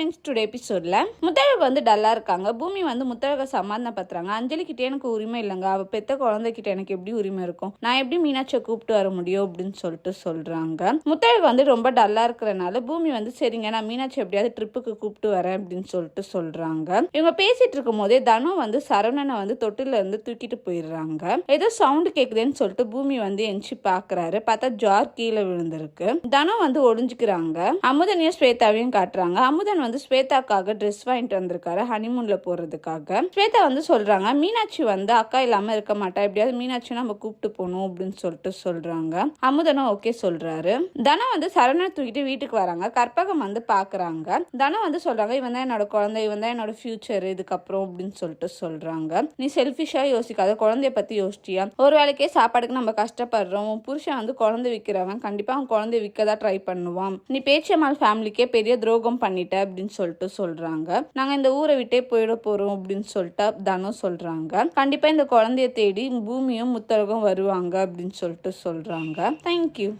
Friends, today எபிசோட்ல முத்தழகு வந்து டல்லா இருக்காங்க. பூமி வந்து முத்தழக சமாதானப்படுத்துறாங்க. அஞ்சலி கிட்டே எனக்கு உரிமை இல்லைங்க, அவ பெத்த குழந்தைகிட்ட எனக்கு எப்படி உரிமை இருக்கும், நான் எப்படி மீனாட்சியை கூப்பிட்டு வர முடியும் அப்படின்னு சொல்லிட்டு சொல்றாங்க. முத்தழகு வந்து ரொம்ப டல்லா இருக்கிறனால பூமி வந்து சரிங்க, நான் மீனாட்சி எப்படியாவது ட்ரிப்புக்கு கூப்பிட்டு வரேன் அப்படின்னு சொல்லிட்டு சொல்றாங்க. இவங்க பேசிட்டு இருக்கும் போதே தனு வந்து சரவணனை வந்து தொட்டில இருந்து தூக்கிட்டு போயிடுறாங்க. ஏதோ சவுண்ட் கேக்குதுன்னு சொல்லிட்டு பூமி வந்து எஞ்சி பாக்குறாரு. பார்த்தா ஜார் கீழே விழுந்திருக்கு. தனு வந்து ஒளிஞ்சுக்கிறாங்க. அமுதனையும் ஸ்வேதாவையும் காட்டுறாங்க. அமுதன் வந்து ஸ்வேதாக்காக ட்ரெஸ் வாங்கிட்டு வந்திருக்காரு ஹனிமூன்ல போறதுக்காக. ஸ்வேதா வந்து சொல்றாங்க, மீனாட்சி வந்து அக்கா இல்லாம இருக்க மாட்டா, எப்படியாவது மீனாட்சி நம்ம கூப்பிட்டு போகணும் அப்படின்னு சொல்லிட்டு சொல்றாங்க. அமுதனும் ஓகே சொல்றாரு. தனம் வந்து சரவணனை தூக்கிட்டு வீட்டுக்கு வராங்க. கற்பகம் வந்து பாக்குறாங்க. தனம் வந்து சொல்றாங்க, இவன் தான் என்னோட குழந்தை, இவன் தான் என்னோட ஃபியூச்சர் இதுக்கப்புறம் அப்படின்னு சொல்லிட்டு சொல்றாங்க. நீ செல்ஃபிஷா யோசிக்காத, குழந்தைய பத்தி யோசிச்சியா? ஒரு வேலைக்கே சாப்பாடுக்கு நம்ம கஷ்டப்படுறோம், புருஷன் வந்து குழந்தை விற்கிறவன், கண்டிப்பா அவன் குழந்தைய விற்கதான் ட்ரை பண்ணுவான். நீ பேச்சியம்மாள் ஃபேமிலிக்கே பெரிய துரோகம் பண்ணிட்ட அப்படின்னு சொல்லிட்டு சொல்றாங்க. நாங்க இந்த ஊரை விட்டே போயிட போறோம் அப்படின்னு சொல்லிட்டு தனம் சொல்றாங்க. கண்டிப்பா இந்த குழந்தைய தேடி பூமியும் முத்தழகும் வருவாங்க அப்படின்னு சொல்லிட்டு சொல்றாங்க. தேங்க்யூ.